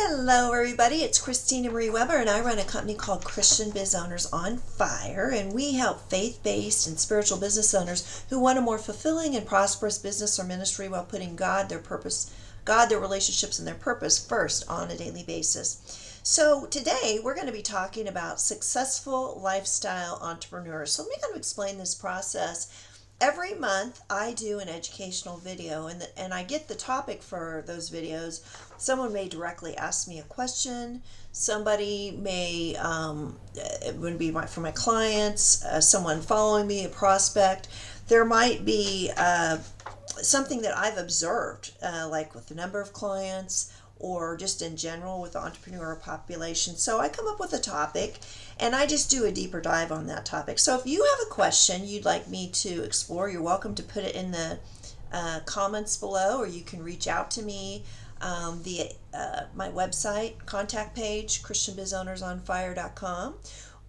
Hello, everybody. It's Christina Marie Weber, and I run a company called Christian Biz Owners on Fire, and we help faith-based and spiritual business owners who want a more fulfilling and prosperous business or ministry while putting God, their purpose, God, their relationships, and their purpose first on a daily basis. So today we're going to be talking about successful lifestyle entrepreneurs. So let me kind of explain this process. Every month I do an educational video, and I get the topic for those videos. Someone may directly ask me a question. Somebody may, it would be for my clients, someone following me, a prospect. There might be something that I've observed, like with the number of clients or just in general with the entrepreneur population. So I come up with a topic and I just do a deeper dive on that topic. So if you have a question you'd like me to explore, you're welcome to put it in the comments below, or you can reach out to me via my website contact page, christianbizownersonfire.com,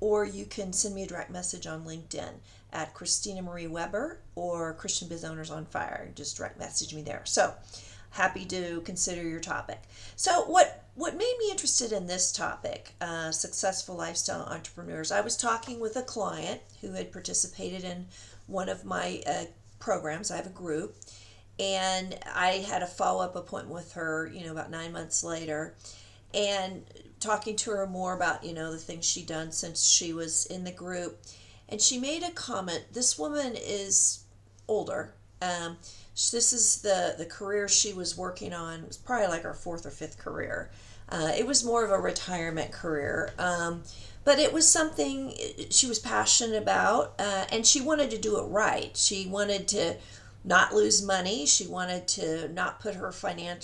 or you can send me a direct message on LinkedIn at Christina Marie Weber or Christian Biz Owners on Fire. Just direct message me there. So happy to consider your topic. So what made me interested in this topic, successful lifestyle entrepreneurs, I was talking with a client who had participated in one of my programs. I have a group, and I had a follow-up appointment with her, about 9 months later, and talking to her more about, the things she'd done since she was in the group. And she made a comment. This woman is older. This is the career she was working on. It was probably like her fourth or fifth career. It was more of a retirement career, but it was something she was passionate about, and she wanted to do it right. She wanted to not lose money. She wanted to not put her family's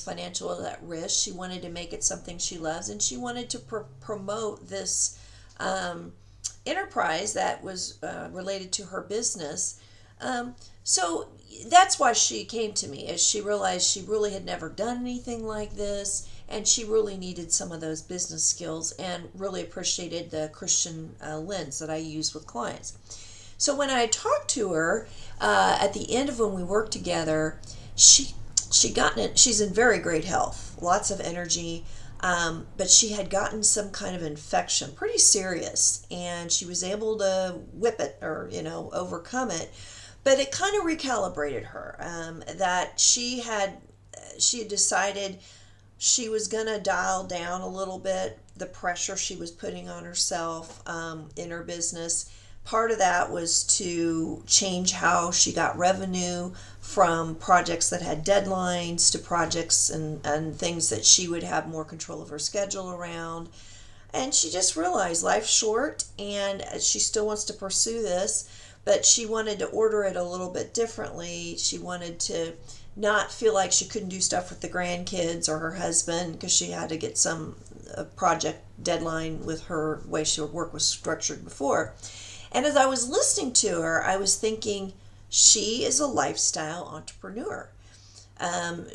financial at risk. She wanted to make it something she loves, and she wanted to promote this enterprise that was related to her business. So that's why she came to me, as she realized she really had never done anything like this, and she really needed some of those business skills and really appreciated the Christian lens that I use with clients. So when I talked to her at the end of when we worked together, she's in very great health, lots of energy, but she had gotten some kind of infection, pretty serious, and she was able to whip it or overcome it. But it kind of recalibrated her, that she had decided she was going to dial down a little bit the pressure she was putting on herself in her business. Part of that was to change how she got revenue from projects that had deadlines to projects and things that she would have more control of her schedule around. And she just realized life's short, and she still wants to pursue this, but she wanted to order it a little bit differently. She wanted to not feel like she couldn't do stuff with the grandkids or her husband because she had to get some project deadline with her way her work was structured before. And as I was listening to her, I was thinking, she is a lifestyle entrepreneur.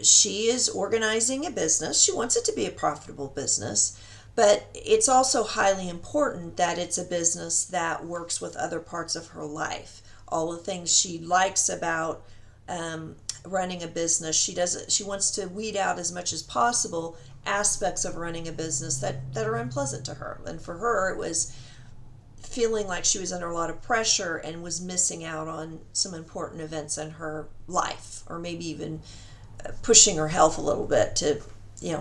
She is organizing a business. She wants it to be a profitable business. But it's also highly important that it's a business that works with other parts of her life. All the things she likes about running a business, she wants to weed out as much as possible aspects of running a business that are unpleasant to her. And for her, it was feeling like she was under a lot of pressure and was missing out on some important events in her life, or maybe even pushing her health a little bit to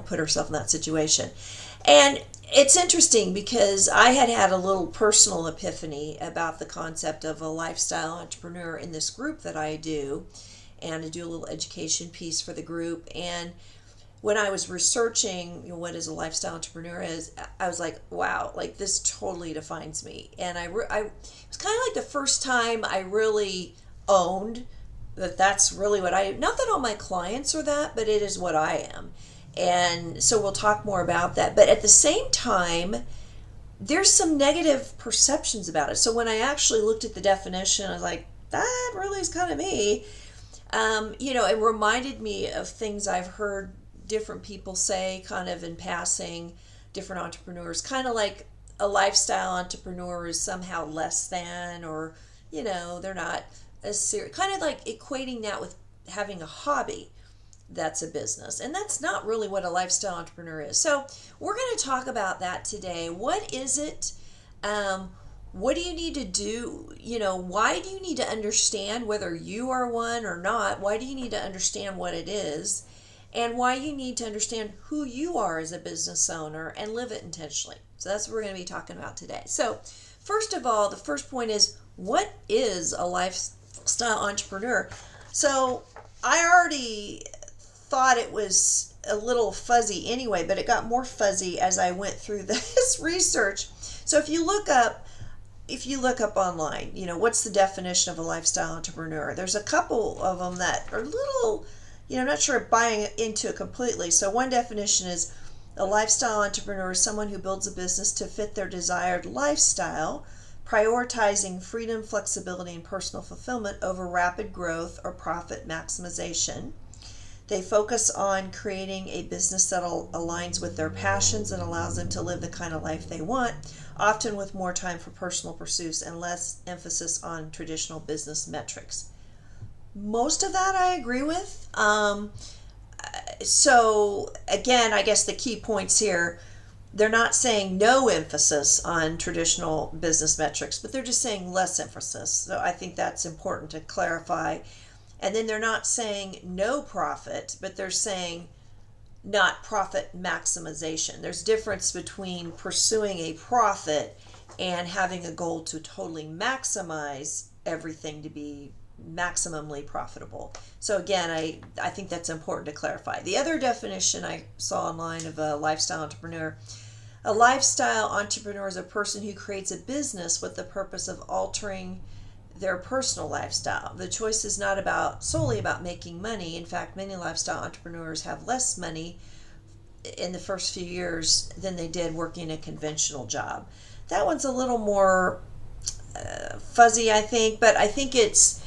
put herself in that situation. And it's interesting because I had a little personal epiphany about the concept of a lifestyle entrepreneur in this group that I do, and I do a little education piece for the group. And when I was researching what is a lifestyle entrepreneur is, I was like, wow, like this totally defines me. And it was kind of like the first time I really owned that's really what not that all my clients are that, but it is what I am. And so we'll talk more about that. But at the same time, there's some negative perceptions about it. So when I actually looked at the definition, I was like, that really is kind of me. It reminded me of things I've heard different people say kind of in passing, different entrepreneurs, kind of like a lifestyle entrepreneur is somehow less than, or, they're not as serious, kind of like equating that with having a hobby. that's a business. And that's not really what a lifestyle entrepreneur is. So we're going to talk about that today. What is it? What do you need to do? Why do you need to understand whether you are one or not? Why do you need to understand what it is? And why you need to understand who you are as a business owner and live it intentionally. So that's what we're going to be talking about today. So first of all, the first point is, what is a lifestyle entrepreneur? So I already thought it was a little fuzzy anyway, but it got more fuzzy as I went through this research. So if you look up online, what's the definition of a lifestyle entrepreneur? There's a couple of them that are a little, I'm not sure buying into it completely. So one definition is, a lifestyle entrepreneur is someone who builds a business to fit their desired lifestyle, prioritizing freedom, flexibility, and personal fulfillment over rapid growth or profit maximization. They focus on creating a business that aligns with their passions and allows them to live the kind of life they want, often with more time for personal pursuits and less emphasis on traditional business metrics. Most of that I agree with. So again, I guess the key points here, they're not saying no emphasis on traditional business metrics, but they're just saying less emphasis. So I think that's important to clarify. And then they're not saying no profit, but they're saying not profit maximization. There's difference between pursuing a profit and having a goal to totally maximize everything to be maximally profitable. So again, I think that's important to clarify. The other definition I saw online of a lifestyle entrepreneur: a lifestyle entrepreneur is a person who creates a business with the purpose of altering their personal lifestyle. The choice is not solely about making money. In fact, many lifestyle entrepreneurs have less money in the first few years than they did working a conventional job. That one's a little more fuzzy, I think, but I think it's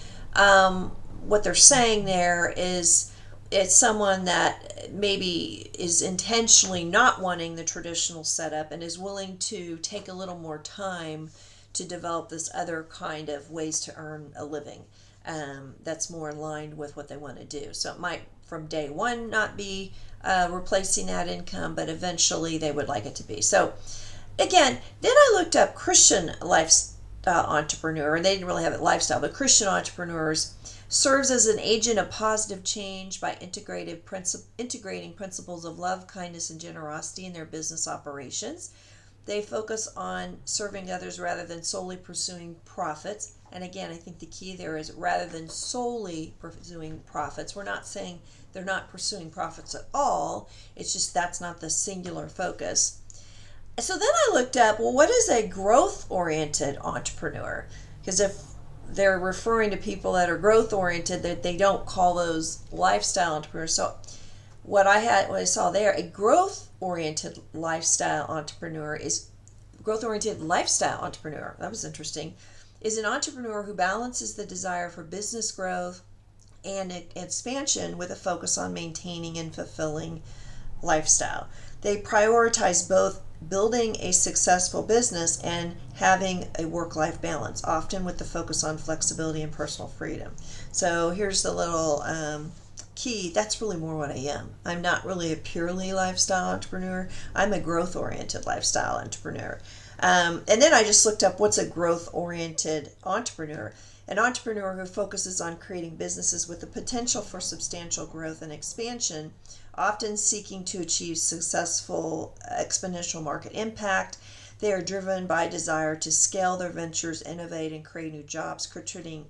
what they're saying there is, it's someone that maybe is intentionally not wanting the traditional setup and is willing to take a little more time to develop this other kind of ways to earn a living that's more in line with what they want to do. So it might from day one not be replacing that income, but eventually they would like it to be. So again, then I looked up Christian lifestyle entrepreneur, and they didn't really have it lifestyle, but Christian entrepreneurs serves as an agent of positive change by integrating principles of love, kindness, and generosity in their business operations. They focus on serving others rather than solely pursuing profits. And again, I think the key there is rather than solely pursuing profits. We're not saying they're not pursuing profits at all. It's just that's not the singular focus. So then I looked up, well, what is a growth-oriented entrepreneur? Because if they're referring to people that are growth-oriented, that they don't call those lifestyle entrepreneurs. So what I saw there, a growth-oriented lifestyle entrepreneur, that was interesting, is an entrepreneur who balances the desire for business growth and expansion with a focus on maintaining and fulfilling lifestyle. They prioritize both building a successful business and having a work-life balance, often with the focus on flexibility and personal freedom. So here's the little key. That's really more what I am. I'm not really a purely lifestyle entrepreneur. I'm a growth-oriented lifestyle entrepreneur. And then I just looked up, what's a growth-oriented entrepreneur? An entrepreneur who focuses on creating businesses with the potential for substantial growth and expansion, often seeking to achieve successful exponential market impact. They are driven by desire to scale their ventures, innovate, and create new jobs, contributing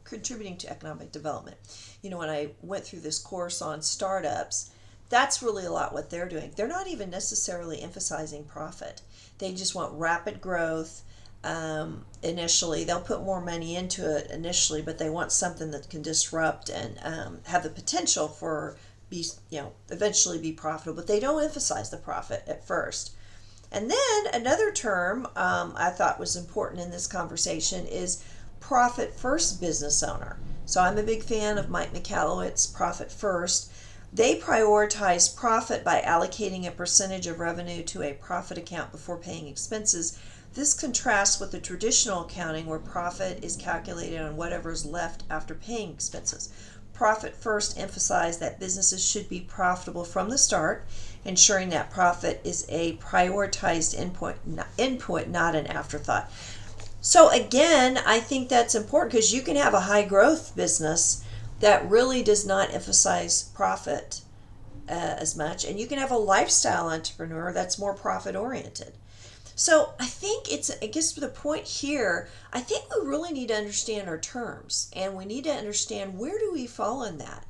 to economic development. When I went through this course on startups, that's really a lot what they're doing. They're not even necessarily emphasizing profit. They just want rapid growth. Initially, they'll put more money into it initially, but they want something that can disrupt and have the potential for eventually be profitable, but they don't emphasize the profit at first. And then another term I thought was important in this conversation is profit first business owner. So I'm a big fan of Mike Michalowicz's Profit First. They prioritize profit by allocating a percentage of revenue to a profit account before paying expenses. This contrasts with the traditional accounting where profit is calculated on whatever is left after paying expenses. profit first emphasized that businesses should be profitable from the start, ensuring that profit is a prioritized input, not an afterthought. So again, I think that's important because you can have a high growth business that really does not emphasize profit as much, and you can have a lifestyle entrepreneur that's more profit oriented. So I think I guess the point here, I think we really need to understand our terms, and we need to understand where do we fall in that.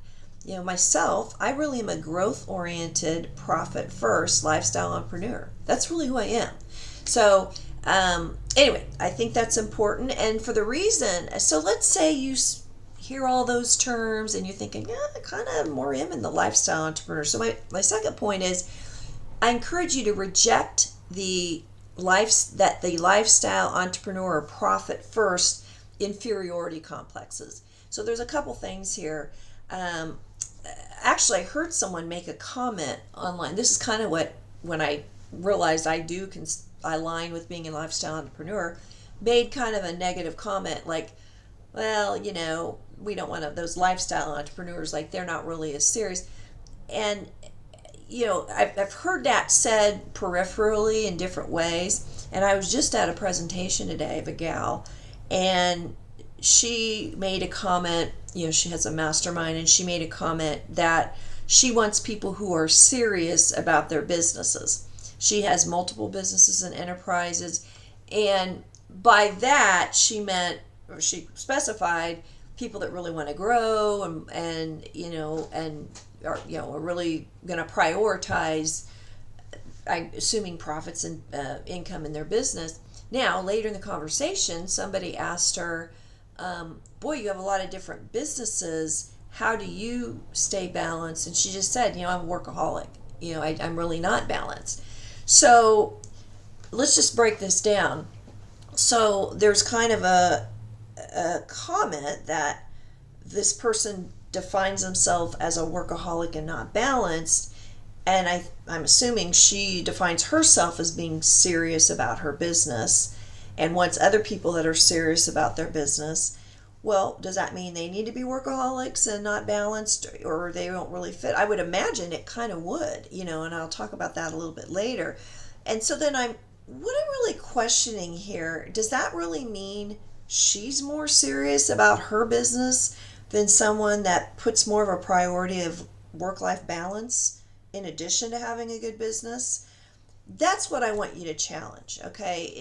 Myself, I really am a growth oriented, profit first lifestyle entrepreneur. That's really who I am. So anyway, I think that's important. And for the reason, so let's say you hear all those terms and you're thinking, yeah, I kind of more am in the lifestyle entrepreneur. So my second point is I encourage you to reject the lifestyle entrepreneur or profit first inferiority complexes. So there's a couple things here. Actually, I heard someone make a comment online. This is kind of when I realized I align with being a lifestyle entrepreneur, made kind of a negative comment like, well, we don't want those lifestyle entrepreneurs, like they're not really as serious. And I've heard that said peripherally in different ways. And I was just at a presentation today of a gal, and she made a comment. She has a mastermind, and she made a comment that she wants people who are serious about their businesses. She has multiple businesses and enterprises, and by that she specified people that really want to grow and are really going to prioritize, I'm assuming, profits and income in their business. Now, later in the conversation, somebody asked her, boy, you have a lot of different businesses. How do you stay balanced? And she just said, I'm a workaholic. I'm really not balanced. So let's just break this down. So there's kind of a comment that this person defines himself as a workaholic and not balanced, and I'm assuming she defines herself as being serious about her business and wants other people that are serious about their business. Well, does that mean they need to be workaholics and not balanced, or they don't really fit? I would imagine it kind of would, and I'll talk about that a little bit later. And so then what I'm really questioning here, does that really mean she's more serious about her business than someone that puts more of a priority of work-life balance in addition to having a good business? That's what I want you to challenge, okay,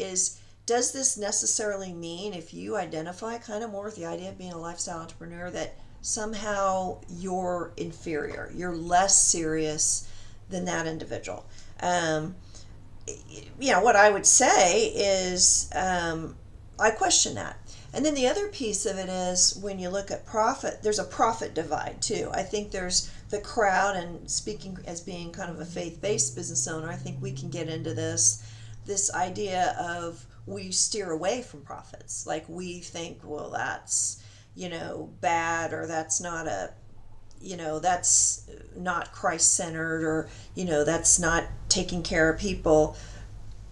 does this necessarily mean, if you identify kind of more with the idea of being a lifestyle entrepreneur, that somehow you're inferior, you're less serious than that individual? What I would say is I question that. And then the other piece of it is when you look at profit, there's a profit divide too. I think there's the crowd, and speaking as being kind of a faith-based business owner, I think we can get into this idea of we steer away from profits. Like we think, well, that's, bad, or that's not that's not Christ-centered, or, that's not taking care of people.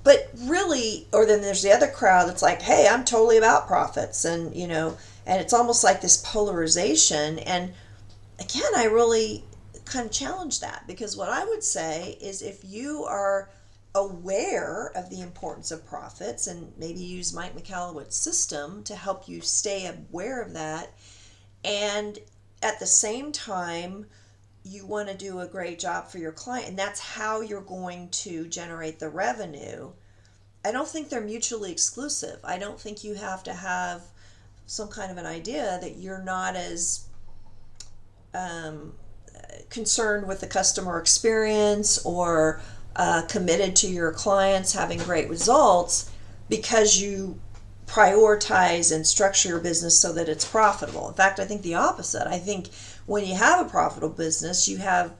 But really, or then there's the other crowd that's like, hey, I'm totally about profits. And, and it's almost like this polarization. And again, I really kind of challenge that, because what I would say is if you are aware of the importance of profits, and maybe use Mike McAllowit's system to help you stay aware of that, and at the same time you want to do a great job for your client, and that's how you're going to generate the revenue, I don't think they're mutually exclusive. I don't think you have to have some kind of an idea that you're not as concerned with the customer experience or committed to your clients having great results because you prioritize and structure your business so that it's profitable. In fact, I think the opposite. I think when you have a profitable business, you have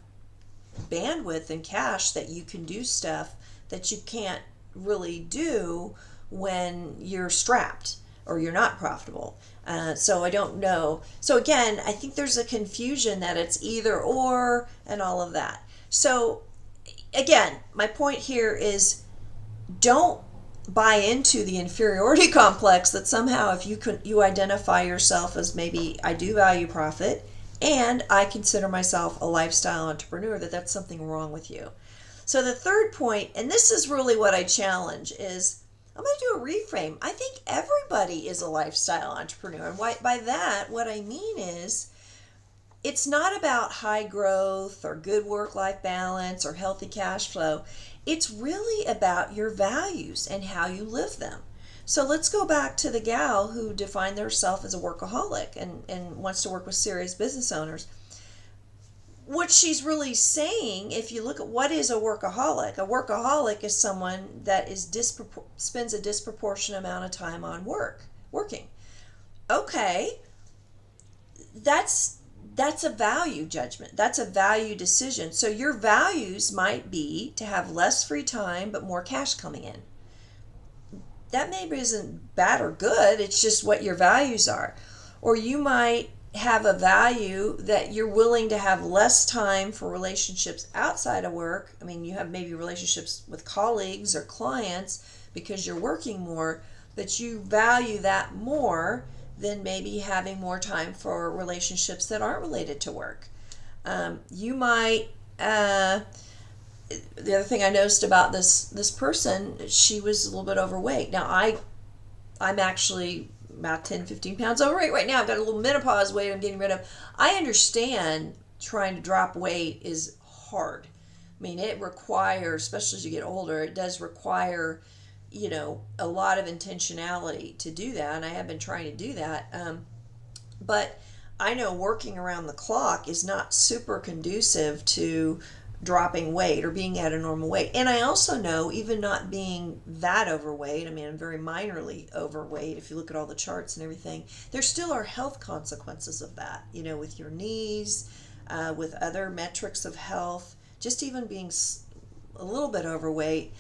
bandwidth and cash that you can do stuff that you can't really do when you're strapped or you're not profitable. So I don't know. So again, I think there's a confusion that it's either or and all of that. So again, my point here is don't buy into the inferiority complex that somehow if you identify yourself as maybe I do value profit and I consider myself a lifestyle entrepreneur, that's something wrong with you. So the third point, and this is really what I challenge, is I'm going to do a reframe. I think everybody is a lifestyle entrepreneur. And by that, what I mean is it's not about high growth or good work-life balance or healthy cash flow. It's really about your values and how you live them. So let's go back to the gal who defined herself as a workaholic and wants to work with serious business owners. What she's really saying, if you look at what is a workaholic is someone that is spends a disproportionate amount of time on working. Okay, that's a value judgment. That's a value decision. So your values might be to have less free time but more cash coming in. That maybe isn't bad or good. It's just what your values are. Or you might have a value that you're willing to have less time for relationships outside of work. I mean, you have maybe relationships with colleagues or clients because you're working more, but you value that more than maybe having more time for relationships that aren't related to work. You might, the other thing I noticed about this person, she was a little bit overweight. Now I'm actually about 10-15 pounds overweight right now. I've got a little menopause weight I'm getting rid of. I understand trying to drop weight is hard. I mean, it requires, especially as you get older, it does require, a lot of intentionality to do that, and I have been trying to do that. But I know working around the clock is not super conducive to dropping weight or being at a normal weight. And I also know, even not being that overweight, I mean, I'm very minorly overweight if you look at all the charts and everything, there still are health consequences of that, with your knees, with other metrics of health. Just even being a little bit overweight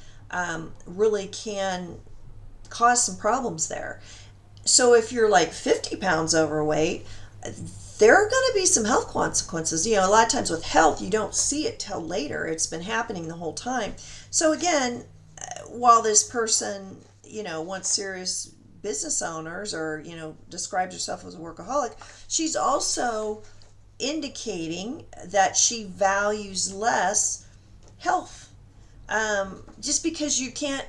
really can cause some problems there. So if you're like 50 pounds overweight, there are going to be some health consequences. A lot of times with health, you don't see it till later. It's been happening the whole time. So again, while this person, wants serious business owners or, describes herself as a workaholic, she's also indicating that she values less health. Just because you can't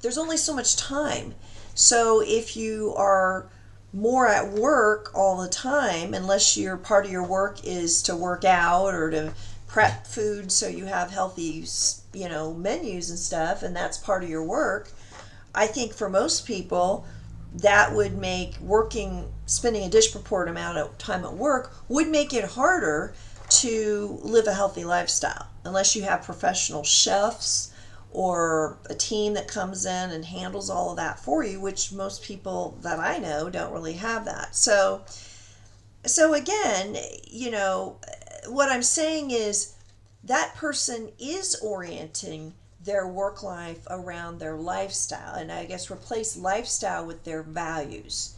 there's only so much time. So if you are more at work all the time, unless your part of your work is to work out or to prep food so you have healthy, menus and stuff, and that's part of your work, I think for most people that would make spending a disproportionate amount of time at work would make it harder to live a healthy lifestyle, unless you have professional chefs or a team that comes in and handles all of that for you, which most people that I know don't really have that. So again, what I'm saying is that person is orienting their work life around their lifestyle, and I guess replace lifestyle with their values.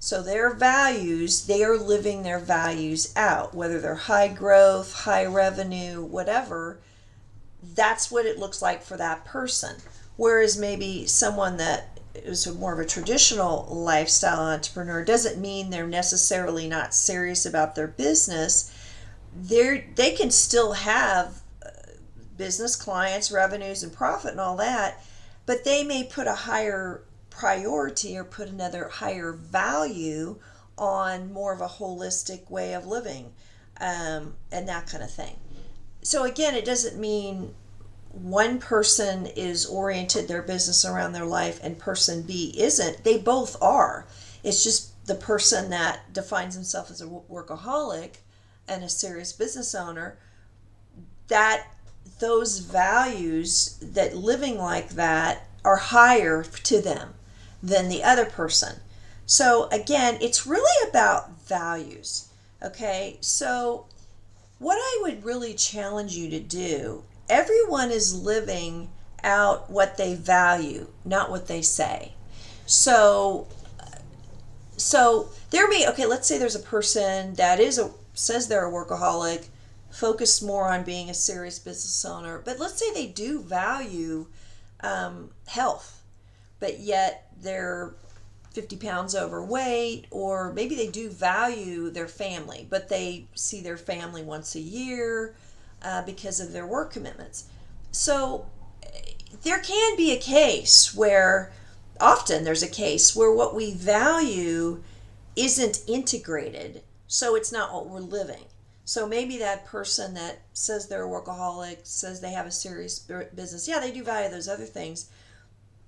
So their values, they are living their values out, whether they're high growth, high revenue, whatever. That's what it looks like for that person. Whereas maybe someone that is more of a traditional lifestyle entrepreneur doesn't mean they're necessarily not serious about their business. They can still have business clients, revenues, and profit and all that, but they may put a higher priority or put another higher value on more of a holistic way of living, and that kind of thing. So again, it doesn't mean one person is oriented their business around their life and person B isn't. They both are. It's just the person that defines himself as a workaholic and a serious business owner, that those values, that living like that, are higher to them than the other person. So again, it's really about values. Okay, so what I would really challenge you to do, everyone is living out what they value, not what they say. So there may, let's say there's a person that says they're a workaholic, focused more on being a serious business owner, but let's say they do value health, but yet they're 50 pounds overweight, or maybe they do value their family, but they see their family once a year because of their work commitments. So there can be a case where, often there's a case where what we value isn't integrated, so it's not what we're living. So maybe that person that says they're a workaholic, says they have a serious business, yeah, they do value those other things,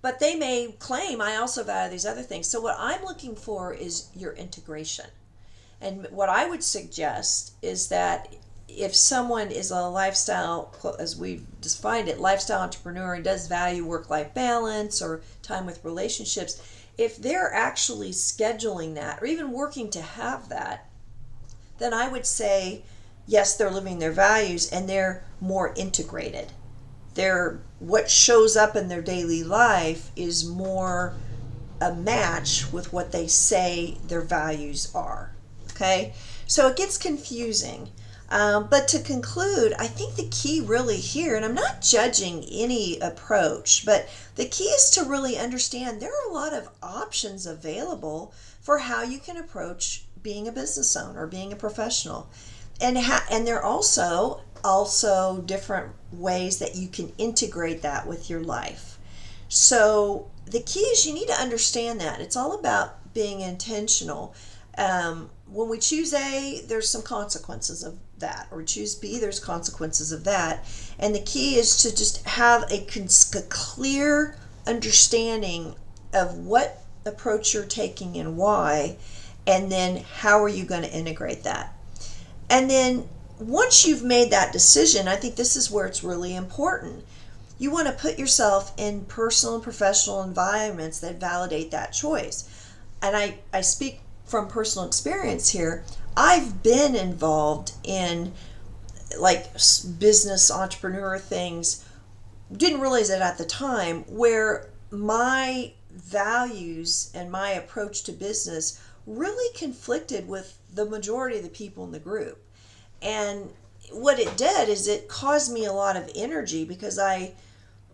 but they may claim, I also value these other things. So what I'm looking for is your integration. And what I would suggest is that if someone is a lifestyle, as we've defined it, lifestyle entrepreneur, and does value work-life balance or time with relationships, if they're actually scheduling that or even working to have that, then I would say, yes, they're living their values and they're more integrated. What shows up in their daily life is more a match with what they say their values are. Okay? So it gets confusing. But to conclude, I think the key really here, and I'm not judging any approach, but the key is to really understand there are a lot of options available for how you can approach being a business owner, being a professional. And there are also different ways that you can integrate that with your life. So the key is you need to understand that. It's all about being intentional. When we choose A, there's some consequences of that, or choose B, there's consequences of that. And the key is to just have a clear understanding of what approach you're taking and why, and then how are you going to integrate that. And then once you've made that decision, I think this is where it's really important. You want to put yourself in personal and professional environments that validate that choice. And I speak from personal experience here. I've been involved in like business entrepreneur things, didn't realize it at the time, where my values and my approach to business really conflicted with the majority of the people in the group. And what it did is it caused me a lot of energy because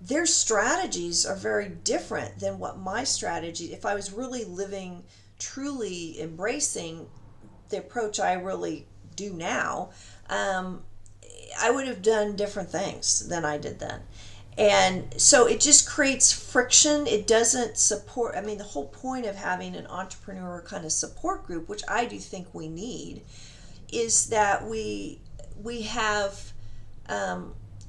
their strategies are very different than what my strategy, if I was really living, truly embracing the approach I really do now, I would have done different things than I did then. And so it just creates friction. It doesn't support, the whole point of having an entrepreneur kind of support group, which I do think we need, is that we have,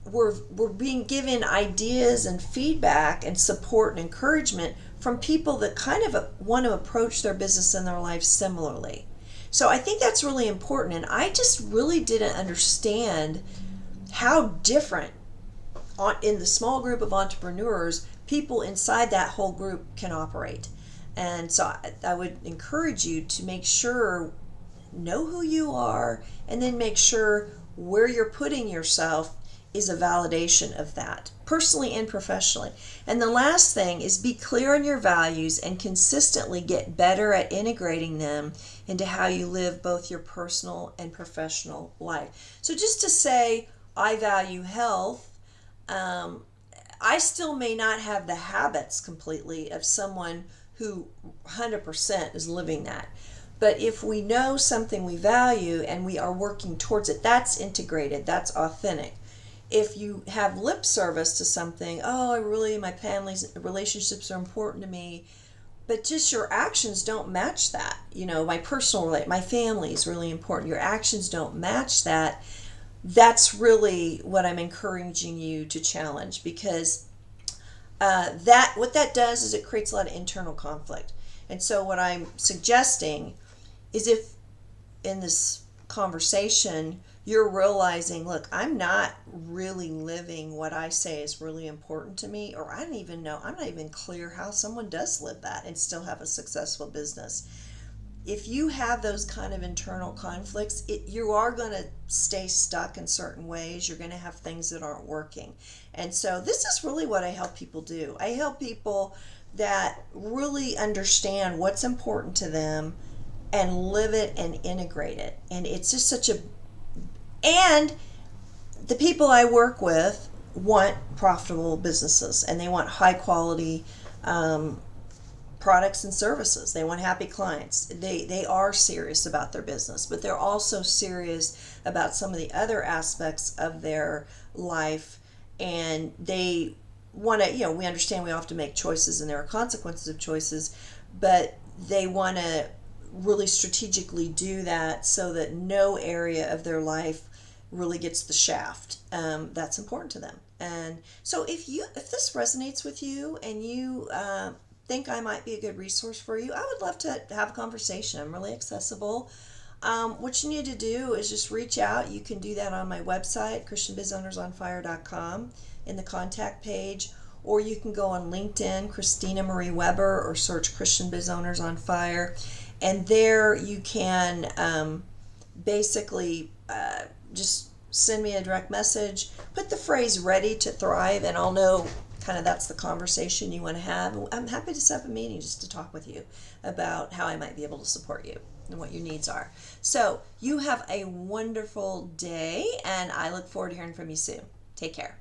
we're being given ideas and feedback and support and encouragement from people that kind of want to approach their business and their life similarly. So I think that's really important. And I just really didn't understand how different in the small group of entrepreneurs, people inside that whole group can operate. And so I would encourage you to make sure, know who you are, and then make sure where you're putting yourself is a validation of that, personally and professionally. And the last thing is be clear on your values and consistently get better at integrating them into how you live both your personal and professional life. So just to say, I value health, I still may not have the habits completely of someone who 100% is living that. But if we know something we value and we are working towards it, that's integrated, that's authentic. If you have lip service to something, my family's relationships are important to me, but just your actions don't match that. My family is really important. Your actions don't match that. That's really what I'm encouraging you to challenge, because what that does is it creates a lot of internal conflict. And so what I'm suggesting is, if in this conversation you're realizing, look, I'm not really living what I say is really important to me, or I don't even know, I'm not even clear how someone does live that and still have a successful business. If you have those kind of internal conflicts, you are going to stay stuck in certain ways. You're going to have things that aren't working. And so this is really what I help people do. I help people that really understand what's important to them and live it and integrate it. And it's just and the people I work with want profitable businesses, and they want high quality products and services. They want happy clients. They are serious about their business, but they're also serious about some of the other aspects of their life, and they want to, we understand we have to make choices and there are consequences of choices, but they want to really strategically do that so that no area of their life really gets the shaft. That's important to them. And so if this resonates with you and you think I might be a good resource for you, I would love to have a conversation. I'm really accessible. What you need to do is just reach out. You can do that on my website, christianbizownersonfire.com, in the contact page, or you can go on LinkedIn, Christina Marie Weber, or search Christian Biz Owners on Fire, and there you can basically just send me a direct message, put the phrase "ready to thrive," and I'll know kind of that's the conversation you want to have. I'm happy to set up a meeting just to talk with you about how I might be able to support you and what your needs are. So you have a wonderful day, and I look forward to hearing from you soon. Take care.